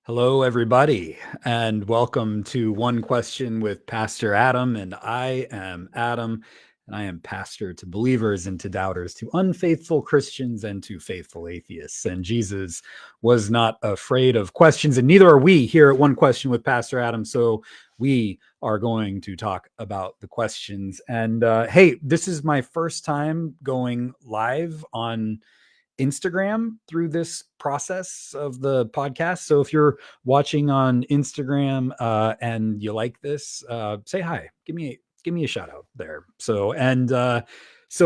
Hello, everybody, and welcome to One Question with Pastor Adam. And I am Adam, and I am pastor to believers and to doubters, to unfaithful Christians and to faithful atheists. And Jesus was not afraid of questions, and neither are we here at One Question with Pastor Adam. So we are going to talk about the questions. And hey, this is my first time going live on Instagram through this process of the podcast. So if you're watching on Instagram and you like this, say hi. Give me a shout out there. So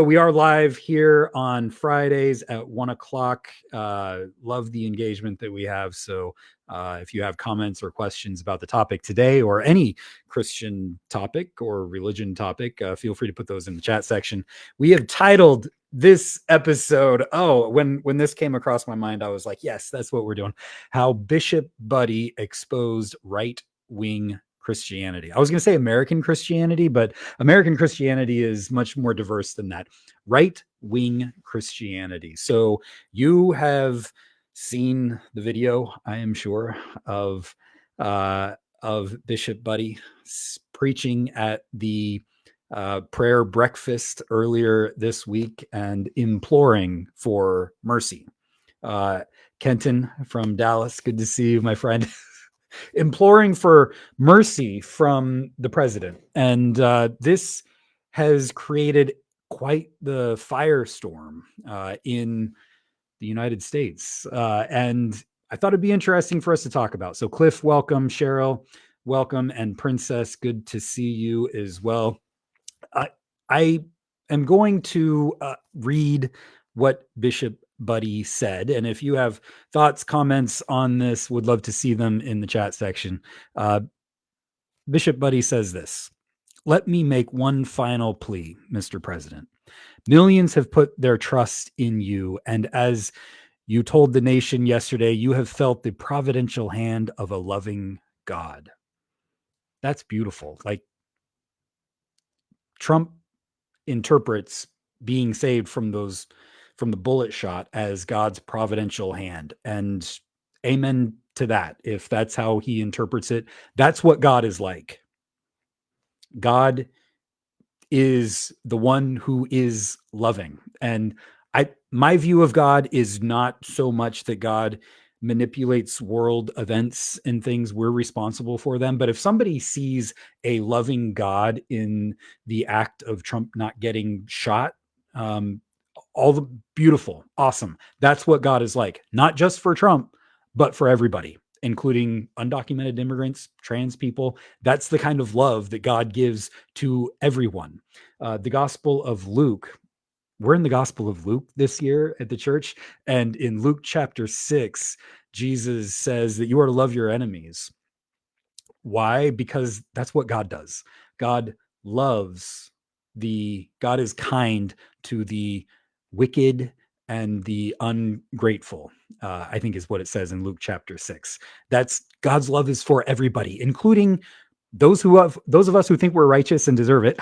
we are live here on Fridays at 1 o'clock. Love the engagement that we have. So if you have comments or questions about the topic today or any Christian topic or religion topic, feel free to put those in the chat section. We have titled this episode, when this came across my mind, I was like, yes, that's what we're doing. How Bishop Budde exposed right-wing Christianity. I was going to say American Christianity, but American Christianity is much more diverse than that. Right-wing Christianity. So you have seen the video, I am sure, of Bishop Budde preaching at the prayer breakfast earlier this week and imploring for mercy. Kenton from Dallas, good to see you, my friend. Imploring for mercy from the president. And this has created quite the firestorm in the United States. And I thought it'd be interesting for us to talk about. So Cliff, welcome. Cheryl, welcome. And Princess, good to see you as well. I am going to read what Bishop Budde said. And if you have thoughts, comments on this, would love to see them in the chat section. Bishop Budde says this: "Let me make one final plea, Mr. President. Millions have put their trust in you. And as you told the nation yesterday, you have felt the providential hand of a loving God." That's beautiful. Like, Trump interprets being saved from the bullet shot as God's providential hand, and amen to that. If that's how he interprets it, that's what God is like. God is the one who is loving. And my view of God is not so much that God manipulates world events and things. We're responsible for them. But if somebody sees a loving God in the act of Trump not getting shot, all the beautiful, awesome. That's what God is like, not just for Trump, but for everybody, including undocumented immigrants, trans people. That's the kind of love that God gives to everyone. The Gospel of Luke, we're in the Gospel of Luke this year at the church. And in Luke chapter 6, Jesus says that you are to love your enemies. Why? Because that's what God does. God God is kind to the wicked and the ungrateful, I think is what it says in Luke chapter 6. That's God's love is for everybody, including those of us who think we're righteous and deserve it,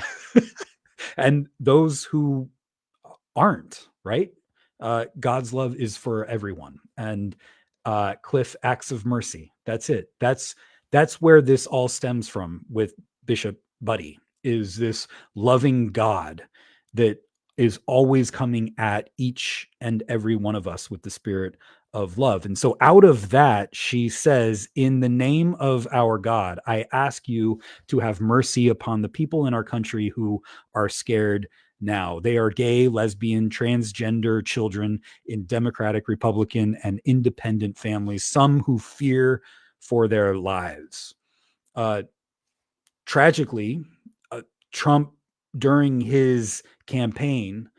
and those who aren't, right? God's love is for everyone. And Cliff, acts of mercy. That's it. That's where this all stems from with Bishop Budde, is this loving God that is always coming at each and every one of us with the spirit of love. And so out of that, she says, "In the name of our God, I ask you to have mercy upon the people in our country who are scared now. They are gay, lesbian, transgender children in Democratic, Republican, and independent families, some who fear for their lives." Tragically, Trump, during his campaign,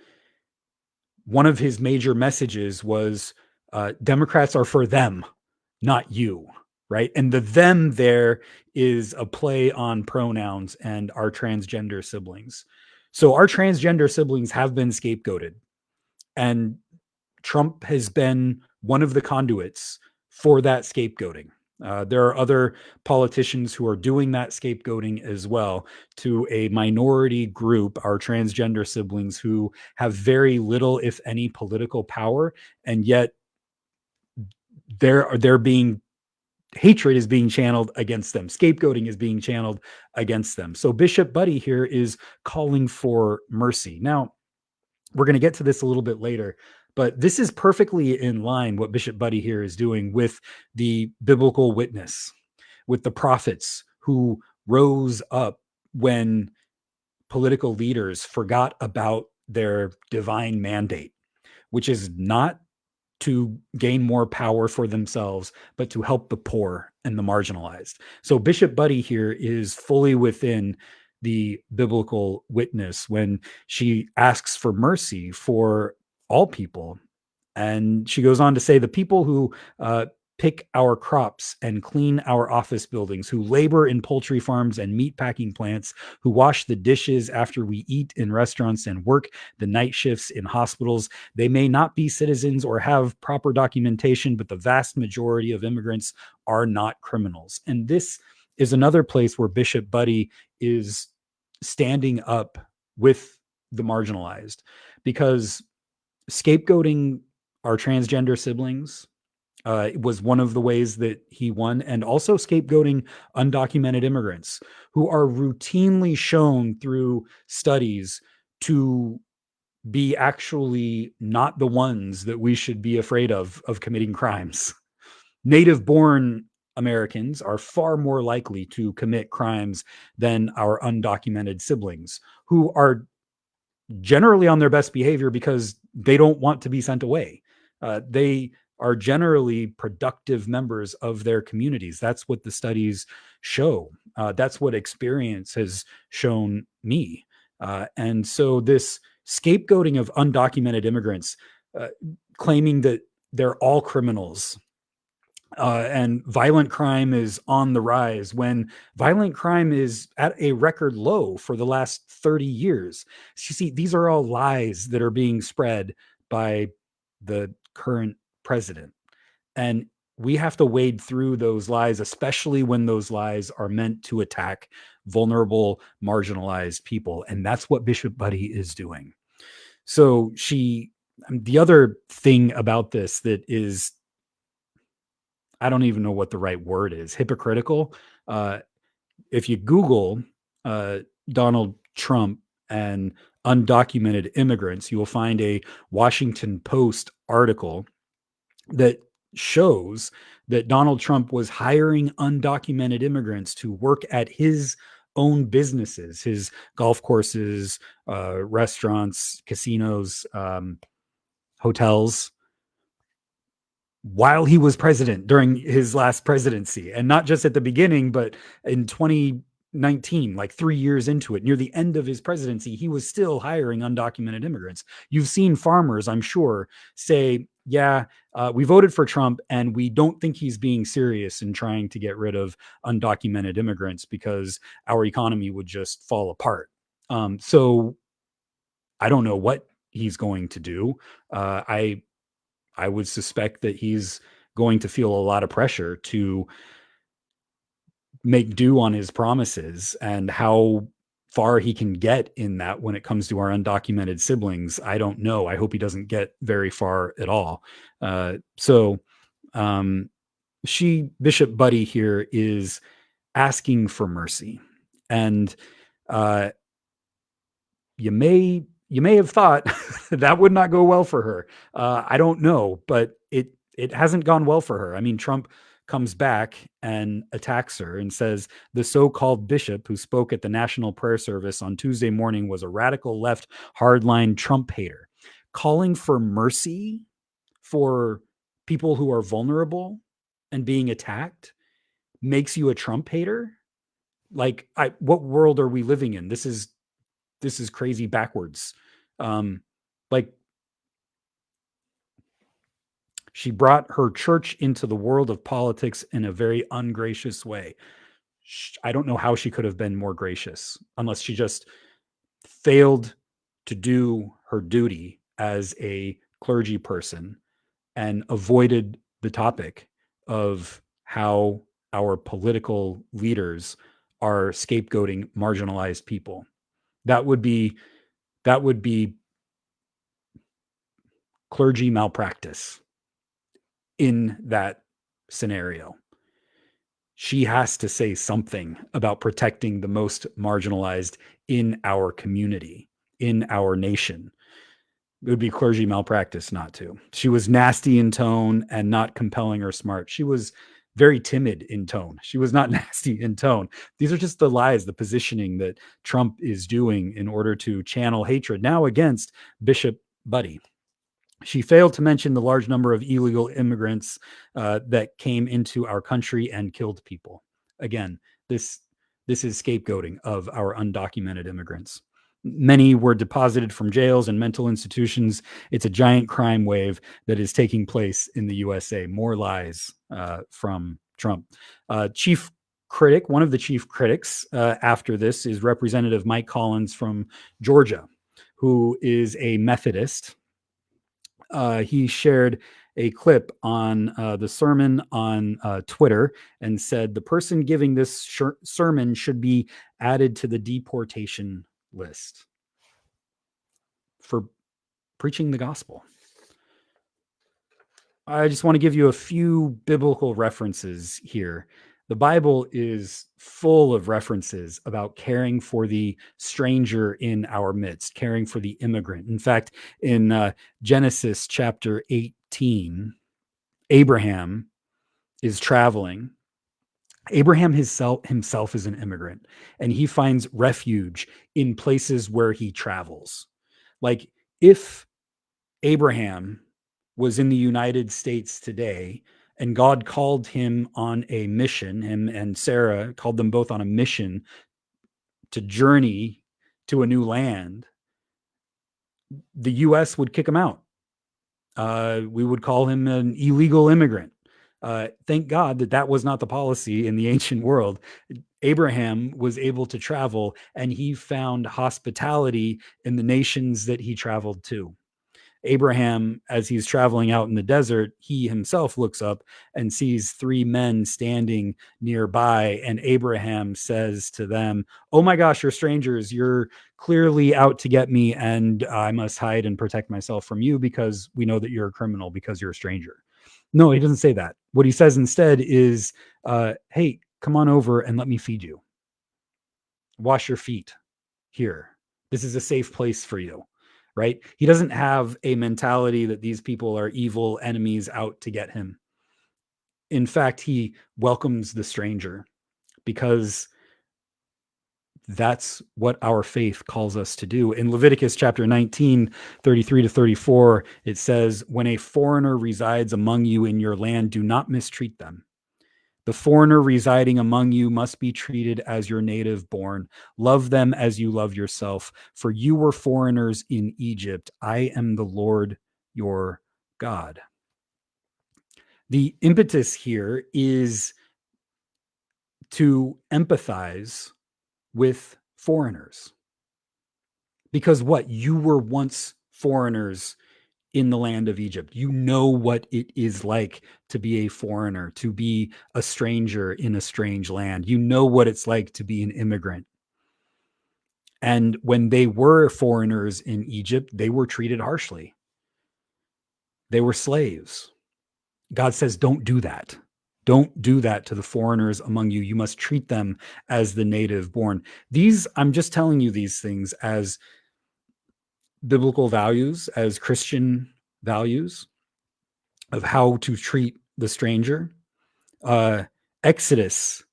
one of his major messages was Democrats are for them, not you, right? And the them there is a play on pronouns and our transgender siblings. So our transgender siblings have been scapegoated, and Trump has been one of the conduits for that scapegoating. There are other politicians who are doing that scapegoating as well to a minority group, our transgender siblings, who have very little, if any, political power, and yet they're being hatred is being channeled against them. Scapegoating is being channeled against them. So Bishop Budde here is calling for mercy. Now, we're going to get to this a little bit later, but this is perfectly in line what Bishop Budde here is doing with the biblical witness, with the prophets who rose up when political leaders forgot about their divine mandate, which is not to gain more power for themselves, but to help the poor and the marginalized. So Bishop Budde here is fully within the biblical witness when she asks for mercy for all people. And she goes on to say the people who pick our crops and clean our office buildings, who labor in poultry farms and meat packing plants, who wash the dishes after we eat in restaurants and work the night shifts in hospitals. They may not be citizens or have proper documentation, but the vast majority of immigrants are not criminals. And this is another place where Bishop Budde is standing up with the marginalized, because scapegoating our transgender siblings was one of the ways that he won, and also scapegoating undocumented immigrants who are routinely shown through studies to be actually not the ones that we should be afraid of committing crimes. Native born Americans are far more likely to commit crimes than our undocumented siblings, who are generally on their best behavior because they don't want to be sent away. They are generally productive members of their communities. That's what the studies show. That's what experience has shown me. And so this scapegoating of undocumented immigrants, claiming that they're all criminals, and violent crime is on the rise when violent crime is at a record low for the last 30 years. You see, these are all lies that are being spread by the current president. And we have to wade through those lies, especially when those lies are meant to attack vulnerable, marginalized people. And that's what Bishop Budde is doing. So the other thing about this that is, I don't even know what the right word is, hypocritical. Uh, if you Google Donald Trump and undocumented immigrants, you will find a Washington Post article that shows that Donald Trump was hiring undocumented immigrants to work at his own businesses, his golf courses, restaurants, casinos, hotels, while he was president during his last presidency. And not just at the beginning, but in 2019, like 3 years into it, near the end of his presidency, he was still hiring undocumented immigrants. You've seen farmers, I'm sure, say, yeah, we voted for Trump and we don't think he's being serious in trying to get rid of undocumented immigrants because our economy would just fall apart. So I don't know what he's going to do. I would suspect that he's going to feel a lot of pressure to make do on his promises, and how far he can get in that when it comes to our undocumented siblings, I don't know. I hope he doesn't get very far at all. So Bishop Budde here is asking for mercy. And uh, you may have thought that would not go well for her. I don't know, but it hasn't gone well for her. I mean, Trump comes back and attacks her and says the so-called bishop who spoke at the National Prayer Service on Tuesday morning was a radical left hardline Trump hater, calling for mercy for people who are vulnerable and being attacked makes you a Trump hater. Like, what world are we living in? This is crazy backwards. Like, she brought her church into the world of politics in a very ungracious way. I don't know how she could have been more gracious, unless she just failed to do her duty as a clergy person and avoided the topic of how our political leaders are scapegoating marginalized people. That would be clergy malpractice in that scenario. she has to say something about protecting the most marginalized in our community, in our nation. It would be clergy malpractice not to. She was nasty in tone and not compelling or smart. She was very timid in tone. She was not nasty in tone. These are just the lies, the positioning that Trump is doing in order to channel hatred now against Bishop Budde. She failed to mention the large number of illegal immigrants that came into our country and killed people. Again, this is scapegoating of our undocumented immigrants. Many were deposited from jails and mental institutions. It's a giant crime wave that is taking place in the USA. More lies from Trump. Chief critic, one of the chief critics after this is Representative Mike Collins from Georgia, who is a Methodist. He shared a clip on the sermon on Twitter and said the person giving this sermon should be added to the deportation list for preaching the gospel. I just want to give you a few biblical references here. The Bible is full of references about caring for the stranger in our midst, caring for the immigrant. In fact, in Genesis chapter 18, Abraham is traveling. Abraham himself is an immigrant, and he finds refuge in places where he travels. Like if Abraham was in the United States today and God called him on a mission, him and Sarah called them both on a mission to journey to a new land, the US would kick him out. We would call him an illegal immigrant. Thank God that was not the policy in the ancient world. Abraham was able to travel, and he found hospitality in the nations that he traveled to. Abraham, as he's traveling out in the desert, he himself looks up and sees three men standing nearby. And Abraham says to them, "Oh my gosh, you're strangers. You're clearly out to get me. And I must hide and protect myself from you because we know that you're a criminal because you're a stranger." No, he doesn't say that. What he says instead is, "Hey, come on over and let me feed you. Wash your feet here. This is a safe place for you." Right? He doesn't have a mentality that these people are evil enemies out to get him. In fact, he welcomes the stranger because that's what our faith calls us to do. In Leviticus chapter 19, 33 to 34, it says, "When a foreigner resides among you in your land, do not mistreat them. The foreigner residing among you must be treated as your native born. Love them as you love yourself, for you were foreigners in Egypt. I am the Lord your God." The impetus here is to empathize with foreigners. Because what? You were once foreigners in the land of Egypt. You know what it is like to be a foreigner, to be a stranger in a strange land. You know what it's like to be an immigrant. And when they were foreigners in Egypt, they were treated harshly. They were slaves. God says, don't do that. Don't do that to the foreigners among you. You must treat them as the native born. I'm just telling you these things as biblical values, as Christian values of how to treat the stranger. Exodus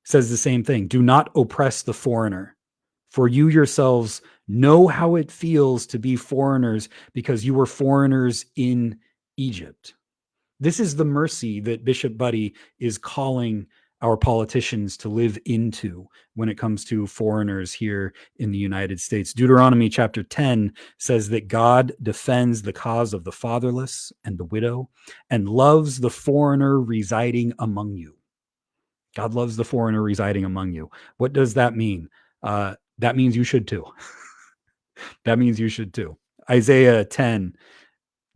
says the same thing. Do not oppress the foreigner, for you yourselves know how it feels to be foreigners because you were foreigners in Egypt. This is the mercy that Bishop Budde is calling our politicians to live into when it comes to foreigners here in the United States. Deuteronomy chapter 10 says that God defends the cause of the fatherless and the widow and loves the foreigner residing among you. God loves the foreigner residing among you. What does that mean? That means you should too. That means you should too. Isaiah 10.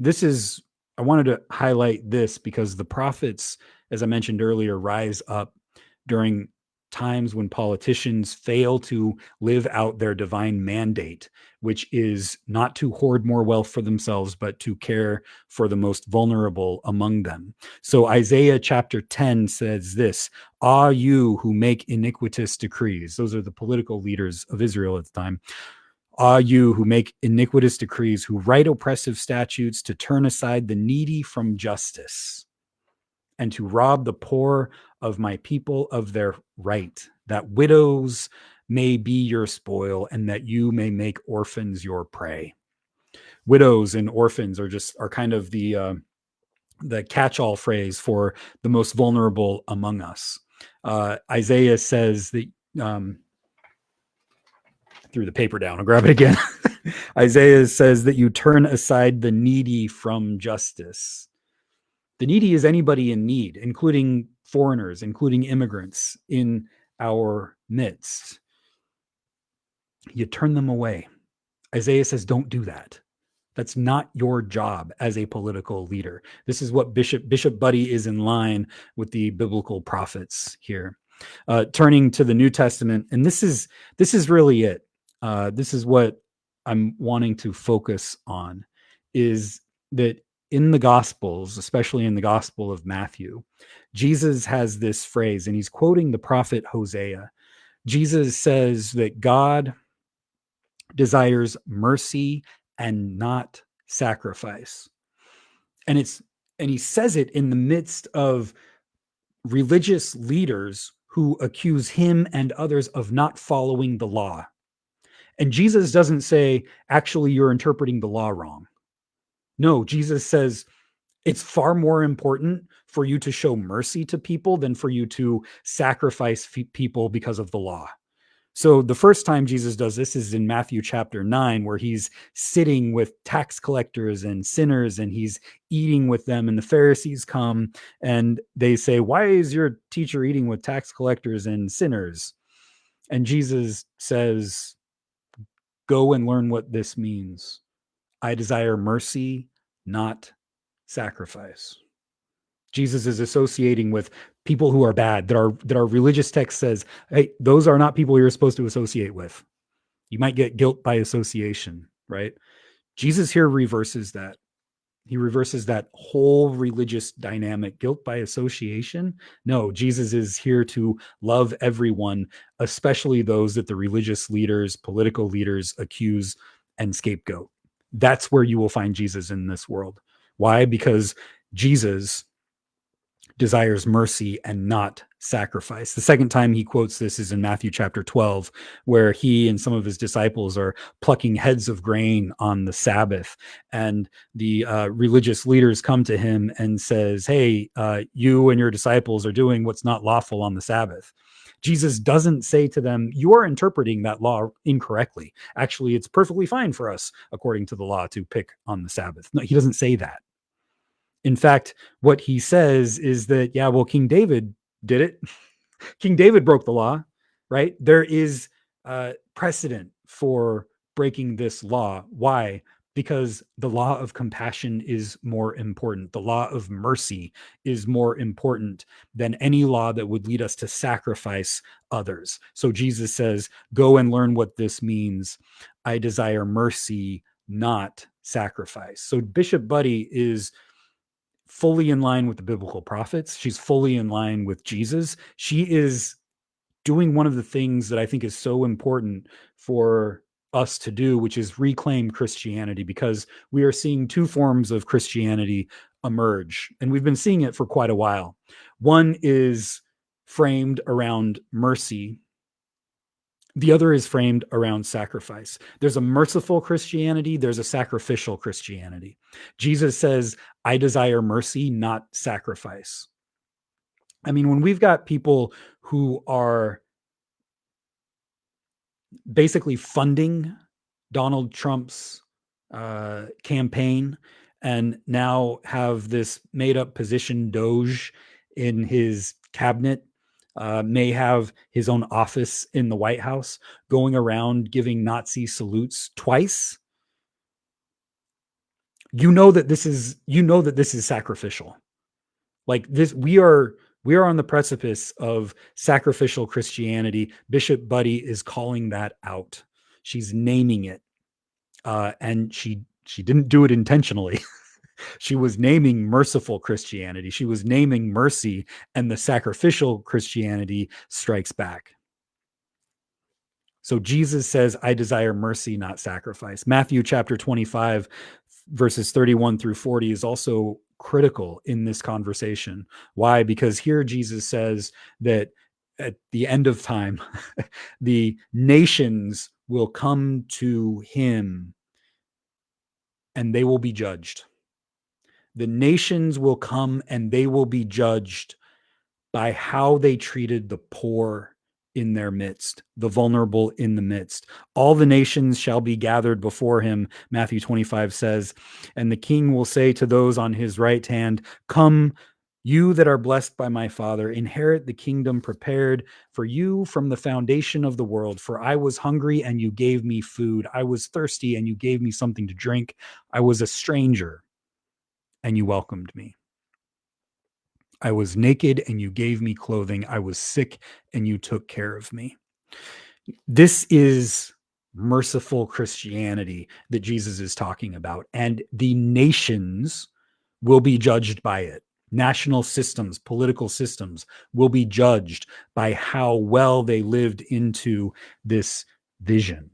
I wanted to highlight this because the prophets, as I mentioned earlier, rise up during times when politicians fail to live out their divine mandate, which is not to hoard more wealth for themselves, but to care for the most vulnerable among them. So Isaiah chapter 10 says this, "Ah, you who make iniquitous decrees." Those are the political leaders of Israel at the time. "Ah, you who make iniquitous decrees, who write oppressive statutes to turn aside the needy from justice, and to rob the poor of my people of their right, that widows may be your spoil, and that you may make orphans your prey." Widows and orphans are kind of the catch-all phrase for the most vulnerable among us. Isaiah says that, threw the paper down. I'll grab it again. Isaiah says that you turn aside the needy from justice. The needy is anybody in need, including foreigners, including immigrants in our midst. You turn them away. Isaiah says, don't do that. That's not your job as a political leader. This is what Bishop Budde is in line with the biblical prophets here. Turning to the New Testament, and this is really it. This is what I'm wanting to focus on, is that in the Gospels, especially in the Gospel of Matthew, Jesus has this phrase, and he's quoting the prophet Hosea. Jesus says that God desires mercy and not sacrifice. And he says it in the midst of religious leaders who accuse him and others of not following the law. And Jesus doesn't say, actually, you're interpreting the law wrong. No, Jesus says, it's far more important for you to show mercy to people than for you to sacrifice people because of the law. So the first time Jesus does this is in Matthew chapter 9, where he's sitting with tax collectors and sinners, and he's eating with them. And the Pharisees come and they say, "Why is your teacher eating with tax collectors and sinners?" And Jesus says, "Go and learn what this means. I desire mercy, not sacrifice." Jesus is associating with people who are bad, that our religious text says, hey, those are not people you're supposed to associate with. You might get guilt by association, right? Jesus here reverses that. He reverses that whole religious dynamic, guilt by association. No, Jesus is here to love everyone, especially those that the religious leaders, political leaders accuse and scapegoat. That's where you will find Jesus in this world. Why? Because Jesus desires mercy and not sacrifice. The second time he quotes this is in Matthew chapter 12, where he and some of his disciples are plucking heads of grain on the Sabbath. And the religious leaders come to him and says, hey, you and your disciples are doing what's not lawful on the Sabbath. Jesus doesn't say to them, you are interpreting that law incorrectly. Actually, it's perfectly fine for us, according to the law, to pick on the Sabbath. No, he doesn't say that. In fact, what he says is that, yeah, well, King David did it. King David broke the law, right? There is precedent for breaking this law. Why? Because the law of compassion is more important. The law of mercy is more important than any law that would lead us to sacrifice others. So Jesus says, go and learn what this means. I desire mercy, not sacrifice. So Bishop Budde is fully in line with the biblical prophets. She's fully in line with Jesus. She is doing one of the things that I think is so important for us to do, which is reclaim Christianity, because we are seeing two forms of Christianity emerge, and we've been seeing it for quite a while. One is framed around mercy. The other is framed around sacrifice. There's a merciful Christianity. There's a sacrificial Christianity. Jesus says, I desire mercy, not sacrifice. I mean, when we've got people who are basically funding Donald Trump's campaign and now have this made up position, Doge, in his cabinet, may have his own office in the White House, going around giving Nazi salutes twice. You know that this is sacrificial. Like this, we are We are on the precipice of sacrificial Christianity. Bishop Budde is calling that out. She's naming it. And she didn't do it intentionally. She was naming merciful Christianity. She was naming mercy, and the sacrificial Christianity strikes back. So Jesus says, I desire mercy, not sacrifice. Matthew chapter 25, verses 31 through 40 is also critical in this conversation. Why? Because here Jesus says that at the end of time, the nations will come to him and they will be judged. The nations will come and they will be judged by how they treated the poor in their midst, the vulnerable in the midst. All the nations shall be gathered before him, Matthew 25 says, and the king will say to those on his right hand, come, you that are blessed by my Father, inherit the kingdom prepared for you from the foundation of the world. For I was hungry and you gave me food. I was thirsty and you gave me something to drink. I was a stranger and you welcomed me. I was naked and you gave me clothing. I was sick and you took care of me. This is merciful Christianity that Jesus is talking about. And the nations will be judged by it. National systems, political systems will be judged by how well they lived into this vision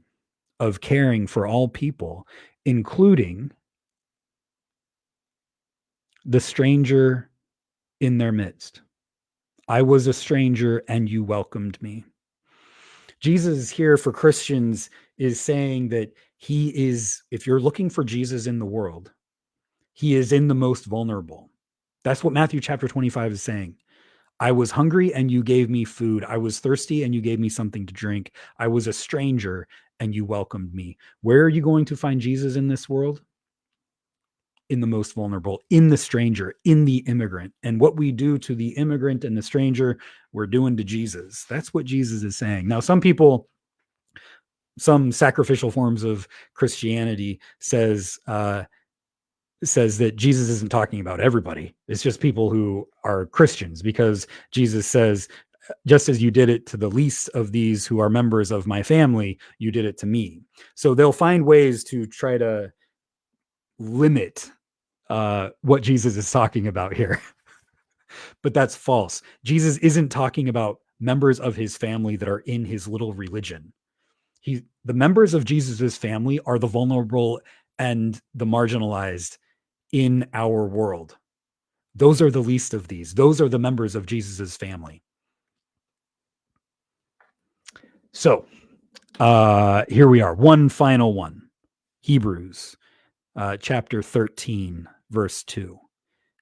of caring for all people, including the stranger in their midst. I was a stranger and you welcomed me. Jesus here for Christians is saying that he is, if you're looking for Jesus in the world, he is in the most vulnerable. That's what Matthew chapter 25 is saying. I was hungry and you gave me food. I was thirsty and you gave me something to drink. I was a stranger and you welcomed me. Where are you going to find Jesus in this world? In the most vulnerable, in the stranger, in the immigrant. And what we do to the immigrant and the stranger, we're doing to Jesus. That's what Jesus is saying. Now, some people, some sacrificial forms of Christianity says that Jesus isn't talking about everybody. It's just people who are Christians, because Jesus says, just as you did it to the least of these who are members of my family, you did it to me. So they'll find ways to try to limit what Jesus is talking about here. But that's false. Jesus isn't talking about members of his family that are in his little religion. The members of Jesus's family are the vulnerable and the marginalized in our world. Those are the least of these. Those are the members of Jesus's family. So here we are. One final one. Hebrews chapter 13, verse 2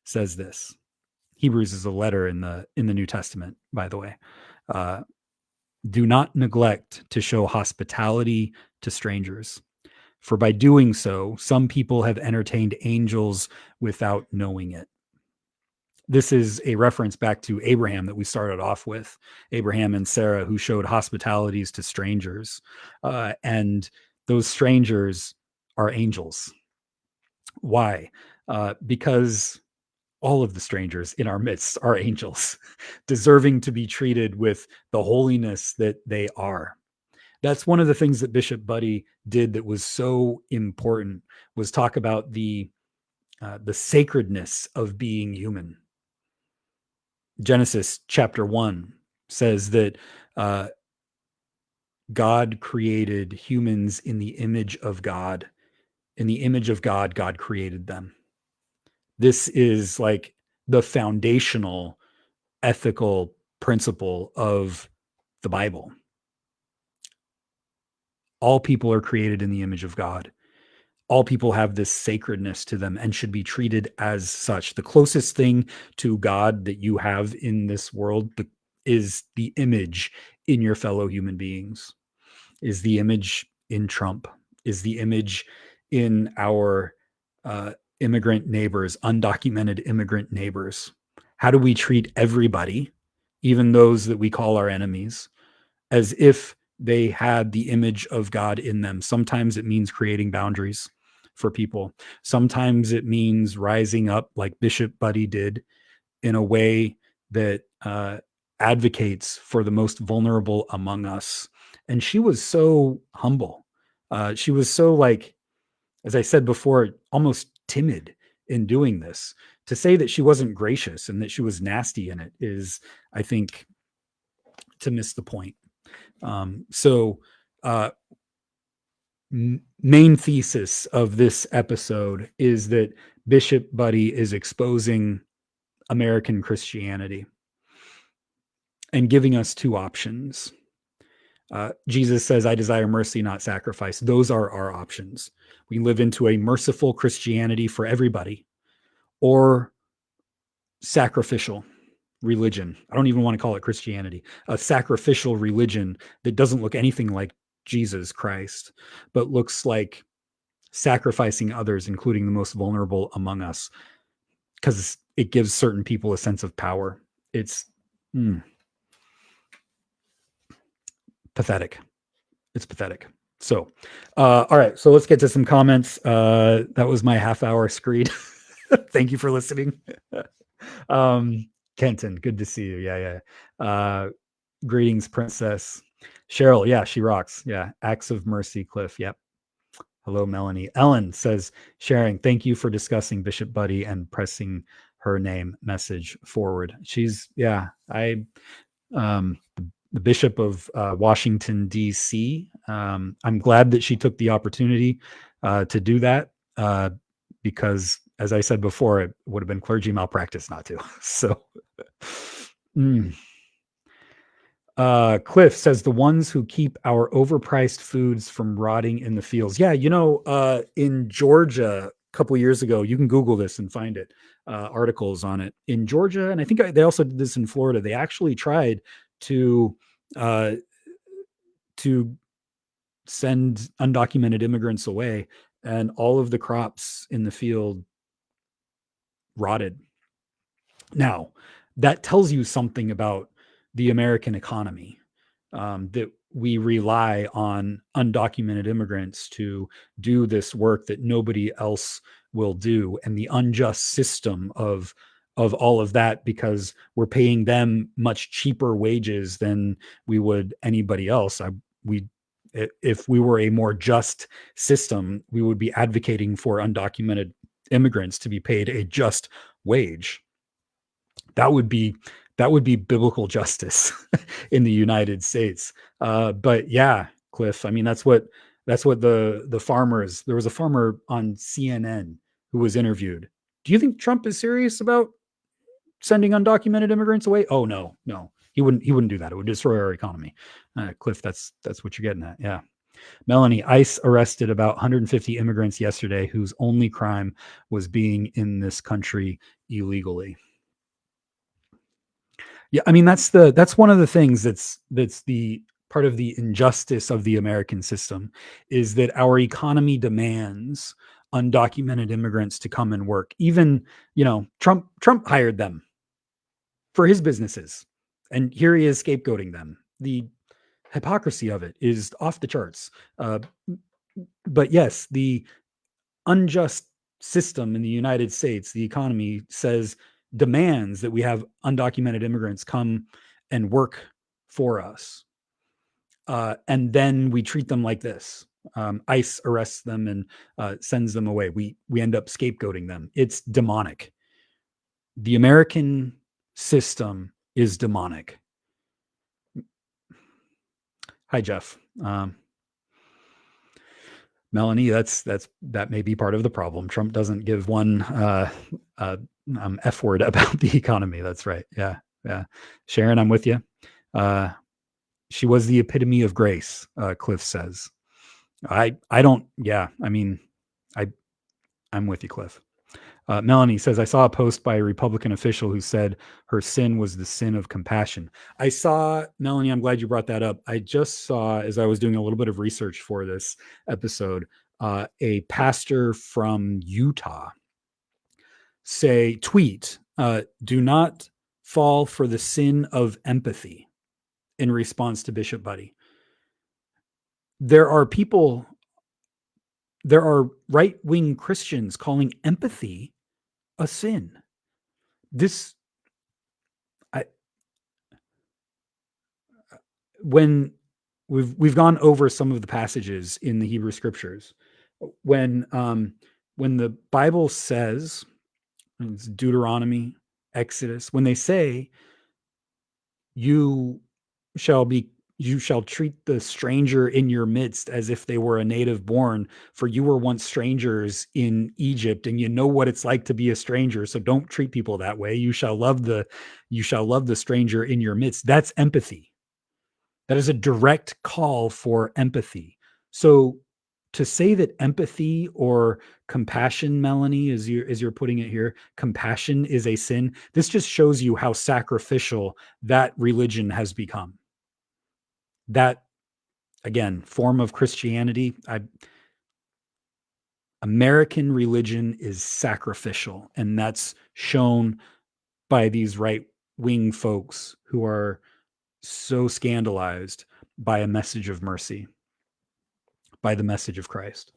says this. Hebrews is a letter in the New Testament, by the way. Do not neglect to show hospitality to strangers, for by doing so, some people have entertained angels without knowing it. This is a reference back to Abraham that we started off with, Abraham and Sarah, who showed hospitalities to strangers. And those strangers are angels. Why? Because all of the strangers in our midst are angels, deserving to be treated with the holiness that they are. That's one of the things that Bishop Budde did that was so important, was talk about the sacredness of being human. Genesis chapter 1 says that God created humans in the image of God. In the image of God, God created them. This is like the foundational ethical principle of the Bible. All people are created in the image of God. All people have this sacredness to them and should be treated as such. The closest thing to God that you have in this world is the image in your fellow human beings, is the image in Trump, is the image in our immigrant neighbors, undocumented immigrant neighbors. How do we treat everybody, even those that we call our enemies, as if they had the image of God in them? Sometimes it means creating boundaries for people. Sometimes it means rising up like Bishop Budde did in a way that advocates for the most vulnerable among us. And she was so humble. She was so, like, as I said before, almost timid in doing this. To say that she wasn't gracious and that she was nasty in it is, I think, to miss the point. So, main thesis of this episode is that Bishop Budde is exposing American Christianity and giving us two options. Jesus says, I desire mercy, not sacrifice. Those are our options. We live into a merciful Christianity for everybody, or sacrificial religion. I don't even want to call it Christianity, a sacrificial religion that doesn't look anything like Jesus Christ, but looks like sacrificing others, including the most vulnerable among us, because it gives certain people a sense of power. It's pathetic. It's pathetic. So, all right. So let's get to some comments. That was my half-hour screed. Thank you for listening. Kenton, good to see you. Yeah. Greetings, Princess. Cheryl, yeah, she rocks. Yeah. Acts of Mercy, Cliff. Yep. Hello, Melanie. Ellen says, sharing, thank you for discussing Bishop Budde and pressing her name message forward. She's, yeah, the Bishop of Washington, D.C. I'm glad that she took the opportunity to do that because, as I said before, it would have been clergy malpractice not to. So, Cliff says the ones who keep our overpriced foods from rotting in the fields. Yeah, in Georgia a couple of years ago, you can Google this and find it. Articles on it in Georgia, and I think they also did this in Florida. They actually tried to uh, to send undocumented immigrants away, and all of the crops in the field rotted. Now, that tells you something about the American economy, that we rely on undocumented immigrants to do this work that nobody else will do, and the unjust system of all of that, because we're paying them much cheaper wages than we would anybody else. If we were a more just system, we would be advocating for undocumented immigrants to be paid a just wage. That would be biblical justice in the United States. But yeah, Cliff, I mean, that's what the farmers. There was a farmer on CNN who was interviewed. Do you think Trump is serious about sending undocumented immigrants away? Oh no, he wouldn't do that. It would destroy our economy. Cliff, that's what you're getting at. Yeah. Melanie, ICE arrested about 150 immigrants yesterday whose only crime was being in this country illegally. Yeah, I mean, that's one of the things that's the part of the injustice of the American system, is that our economy demands undocumented immigrants to come and work. Even, Trump hired them for his businesses, and here he is scapegoating them. The hypocrisy of it is off the charts. But yes, the unjust system in the United States, the economy demands that we have undocumented immigrants come and work for us. And then we treat them like this. ICE arrests them and sends them away. We end up scapegoating them. It's demonic. The American system is demonic. Hi, Jeff. Melanie, that may be part of the problem. Trump doesn't give one F word about the economy. That's right. Yeah. Sharon, I'm with you. She was the epitome of grace, Cliff says. I don't. Yeah. I mean, I'm with you, Cliff. Melanie says, I saw a post by a Republican official who said her sin was the sin of compassion. I saw, Melanie, I'm glad you brought that up. I just saw, as I was doing a little bit of research for this episode, a pastor from Utah tweet, do not fall for the sin of empathy, in response to Bishop Budde. There are right-wing Christians calling empathy a sin. when we've gone over some of the passages in the Hebrew scriptures, when the Bible says, it's Deuteronomy, Exodus, when they say you shall be you shall treat the stranger in your midst as if they were a native born, for you were once strangers in Egypt, and you know what it's like to be a stranger, so don't treat people that way. You shall love the stranger in your midst. That's empathy. That is a direct call for empathy. So to say that empathy or compassion, Melanie, as you're putting it here, compassion is a sin, this just shows you how sacrificial that religion has become. That, again, form of Christianity, American religion is sacrificial, and that's shown by these right wing folks who are so scandalized by a message of mercy, by the message of Christ.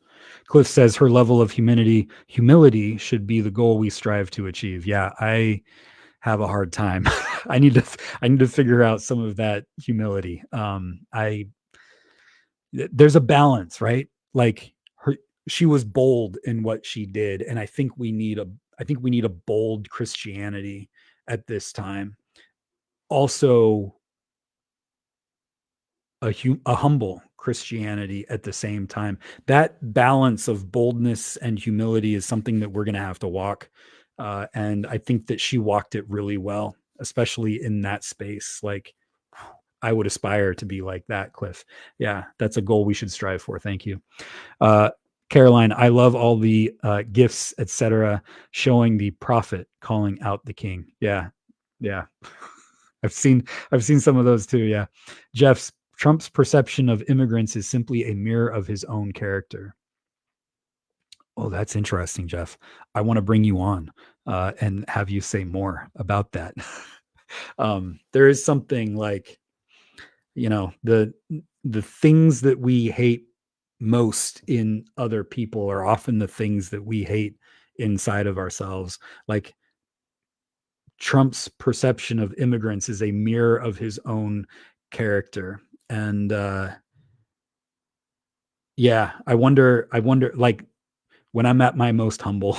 Cliff says her level of humility should be the goal we strive to achieve. Yeah, I have a hard time. I need to figure out some of that humility. I There's a balance, right? Like she was bold in what she did, and I think we need a bold Christianity at this time. Also, a humble Christianity at the same time. That balance of boldness and humility is something that we're going to have to walk. And I think that she walked it really well, especially in that space. Like, I would aspire to be like that, Cliff. Yeah, that's a goal we should strive for. Thank you. Uh, Caroline, I love all the gifts, etc., showing the prophet calling out the king. Yeah, yeah. I've seen some of those too. Yeah. Trump's perception of immigrants is simply a mirror of his own character. Oh, that's interesting, Jeff. I want to bring you on and have you say more about that. There is something like, the things that we hate most in other people are often the things that we hate inside of ourselves. Like, Trump's perception of immigrants is a mirror of his own character. And yeah, I wonder, like, when I'm at my most humble,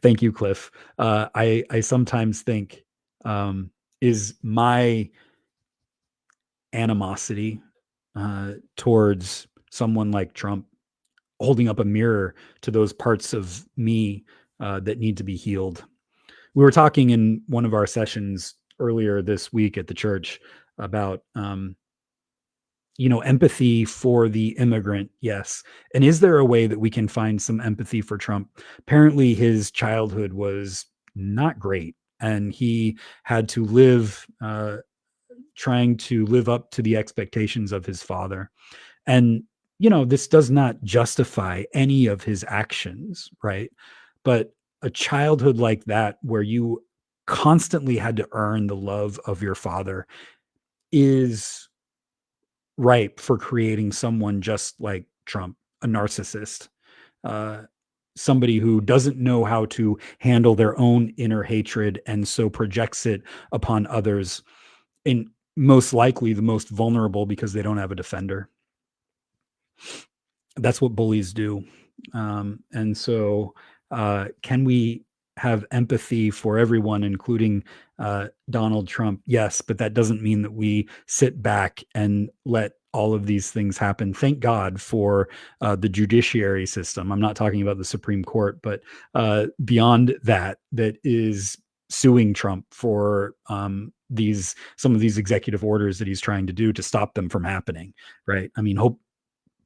thank you, Cliff. I sometimes think, is my animosity towards someone like Trump holding up a mirror to those parts of me that need to be healed? We were talking in one of our sessions earlier this week at the church about empathy for the immigrant. Yes. And is there a way that we can find some empathy for Trump? Apparently his childhood was not great, and he had to live trying to live up to the expectations of his father. And this does not justify any of his actions, right? But a childhood like that, where you constantly had to earn the love of your father, is ripe for creating someone just like Trump, a narcissist, uh, somebody who doesn't know how to handle their own inner hatred and so projects it upon others, and most likely the most vulnerable because they don't have a defender. That's what bullies do. And so, can we have empathy for everyone, including Donald Trump? Yes, but that doesn't mean that we sit back and let all of these things happen. Thank God for the judiciary system. I'm not talking about the Supreme Court, but beyond that, that is suing Trump for some of these executive orders that he's trying to do to stop them from happening. Right? I mean,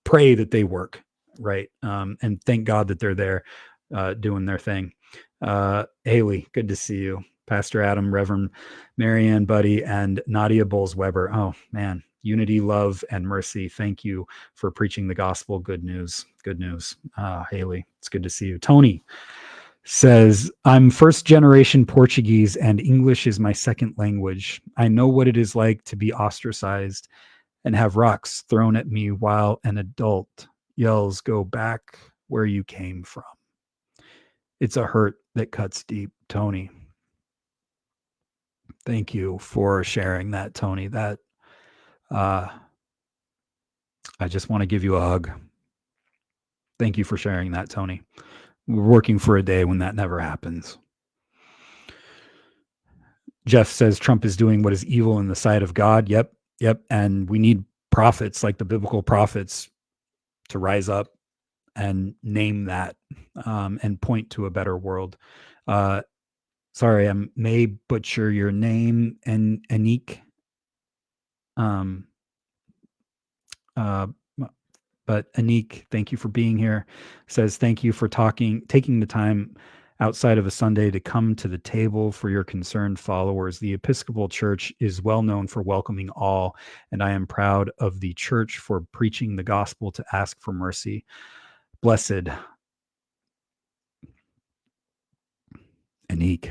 pray that they work, right? And thank God that they're there doing their thing. Haley, good to see you. Pastor Adam, Reverend Marianne, Buddy, and Nadia Bowles Weber. Oh, man. Unity, love, and mercy. Thank you for preaching the gospel. Good news. Good news. Haley, it's good to see you. Tony says, I'm first generation Portuguese and English is my second language. I know what it is like to be ostracized and have rocks thrown at me while an adult yells, go back where you came from. It's a hurt that cuts deep. Tony, thank you for sharing that, Tony. That I just want to give you a hug. Thank you for sharing that, Tony. We're working for a day when that never happens. Jeff says Trump is doing what is evil in the sight of God. Yep. And we need prophets like the biblical prophets to rise up and name that and point to a better world. Sorry, I may butcher your name, and Anik. But Anik, thank you for being here. Says thank you for taking the time outside of a Sunday to come to the table for your concerned followers. The Episcopal Church is well known for welcoming all, and I am proud of the church for preaching the gospel to ask for mercy. Blessed Anik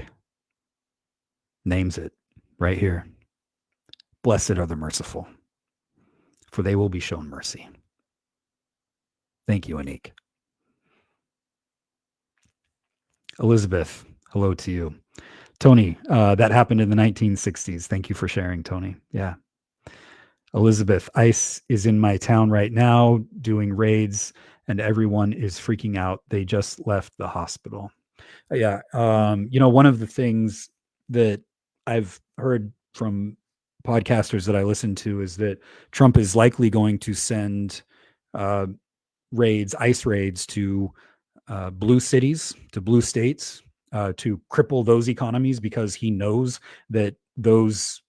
names it right here. Blessed are the merciful, for they will be shown mercy. Thank you, Anik. Elizabeth, hello to you. Tony, that happened in the 1960s. Thank you for sharing, Tony. Yeah. Elizabeth, ICE is in my town right now doing raids, and everyone is freaking out. They just left the hospital. Yeah. One of the things that I've heard from podcasters that I listen to is that Trump is likely going to send ICE raids to blue cities, to blue states, to cripple those economies, because he knows that those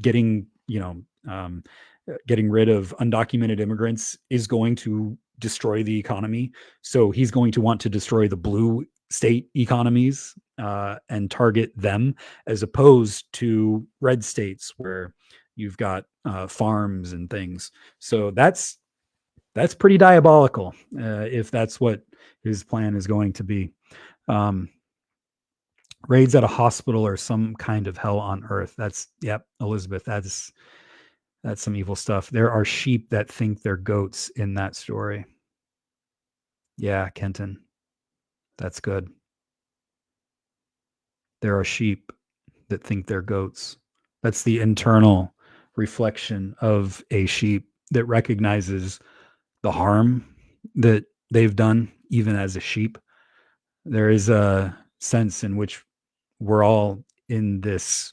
getting rid of undocumented immigrants is going to destroy the economy. So he's going to want to destroy the blue state economies and target them, as opposed to red states where you've got farms and things. So that's pretty diabolical if that's what his plan is going to be. Raids at a hospital are some kind of hell on earth. Elizabeth, that's some evil stuff. There are sheep that think they're goats in that story. Yeah, Kenton, that's good. There are sheep that think they're goats. That's the internal reflection of a sheep that recognizes the harm that they've done, even as a sheep. There is a sense in which we're all in this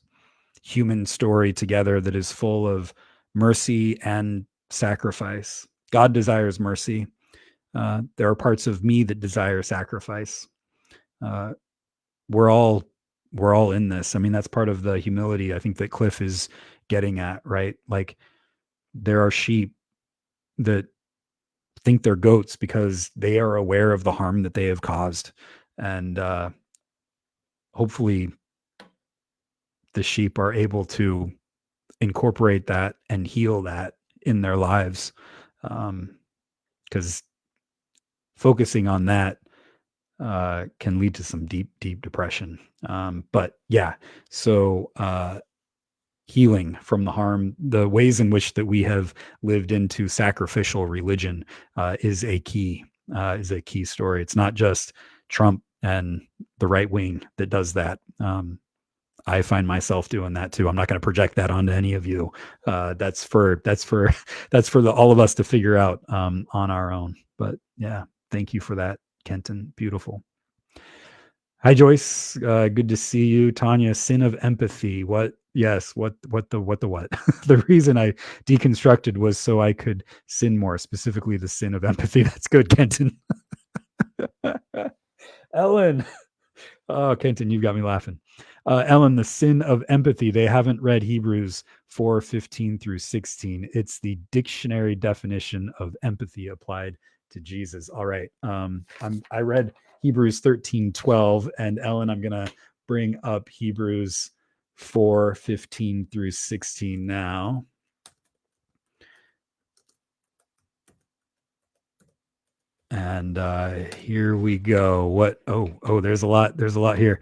human story together that is full of mercy and sacrifice. God desires mercy. There are parts of me that desire sacrifice. We're all in this. I mean, that's part of the humility I think that Cliff is getting at, right? Like, there are sheep that think they're goats because they are aware of the harm that they have caused, and hopefully the sheep are able to incorporate that and heal that in their lives, because focusing on that can lead to some deep depression. But yeah, so healing from the harm, the ways in which that we have lived into sacrificial religion is a key story. It's not just Trump and the right wing that does that. I find myself doing that too. I'm not going to project that onto any of you. That's for all of us to figure out on our own. But yeah, thank you for that, Kenton. Beautiful. Hi, Joyce. Good to see you. Tanya, sin of empathy. What? Yes. What the what? The reason I deconstructed was so I could sin more, specifically the sin of empathy. That's good, Kenton. Ellen. Oh, Kenton, you've got me laughing. Ellen, the sin of empathy. They haven't read Hebrews 4:15 through 16. It's the dictionary definition of empathy applied to Jesus. All right. I read Hebrews 13:12, and Ellen, I'm going to bring up Hebrews 4:15 through 16 now. And here we go. What? Oh, there's a lot. There's a lot here.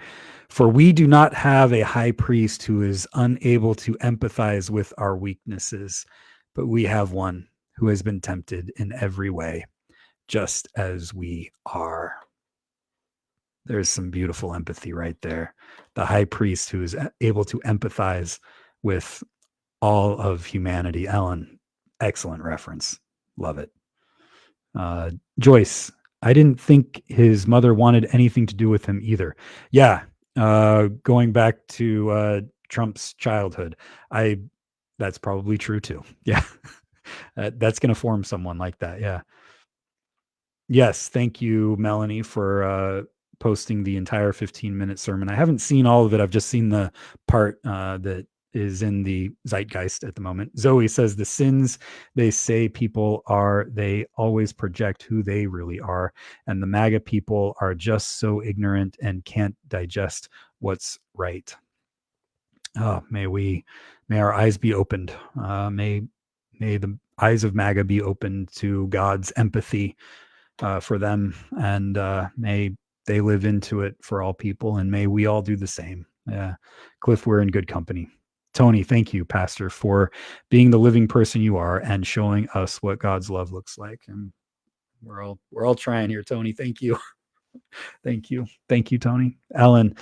For we do not have a high priest who is unable to empathize with our weaknesses, but we have one who has been tempted in every way, just as we are. There's some beautiful empathy right there. The high priest who is able to empathize with all of humanity. Ellen, excellent reference. Love it. Joyce, I didn't think his mother wanted anything to do with him either. Yeah, going back to Trump's childhood, that's probably true too. Yeah, that's going to form someone like that. Yeah. Yes, thank you, Melanie, for posting the entire 15-minute sermon. I haven't seen all of it. I've just seen the part that is in the zeitgeist at the moment. Zoe says the sins they say people are, they always project who they really are. And the MAGA people are just so ignorant and can't digest what's right. Oh, may our eyes be opened. May the eyes of MAGA be opened to God's empathy for them, and may they live into it for all people, and may we all do the same. Yeah, Cliff, we're in good company. Tony, thank you, Pastor, for being the living person you are and showing us what God's love looks like. And we're all trying here, Tony. Thank you. Thank you, Tony. Ellen,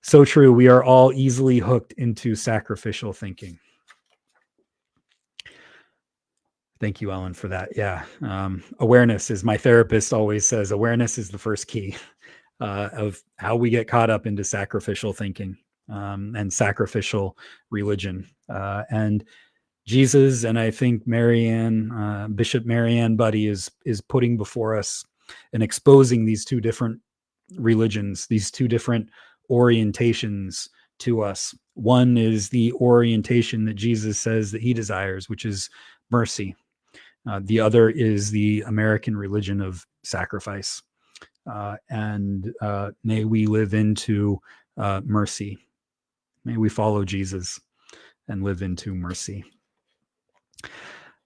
so true. We are all easily hooked into sacrificial thinking. Thank you, Ellen, for that. Yeah. Awareness, as my therapist always says, awareness is the first key of how we get caught up into sacrificial thinking and sacrificial religion. And Jesus, and I think Bishop Marianne Budde is putting before us and exposing these two different religions, these two different orientations to us. One is the orientation that Jesus says that he desires, which is mercy. The other is the American religion of sacrifice. And may we live into mercy. May we follow Jesus and live into mercy.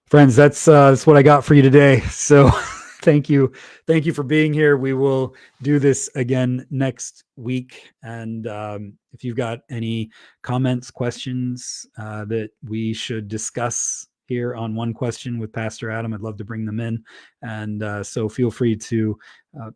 Friends, that's what I got for you today. So thank you for being here. We will do this again next week. And if you've got any comments, questions that we should discuss here on One Question with Pastor Adam, I'd love to bring them in. And so feel free to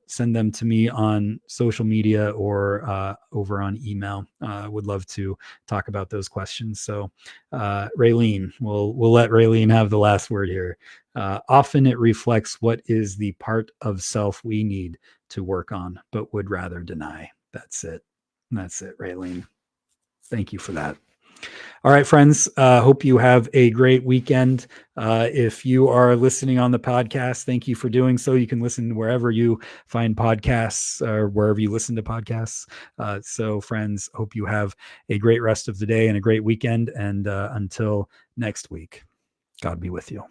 send them to me on social media or over on email. Would love to talk about those questions. So Raylene, we'll let Raylene have the last word here. Often it reflects what is the part of self we need to work on, but would rather deny. That's it, Raylene. Thank you for that. All right, friends. Hope you have a great weekend. If you are listening on the podcast, thank you for doing so. You can listen wherever you find podcasts or wherever you listen to podcasts. So, friends, hope you have a great rest of the day and a great weekend. And until next week, God be with you.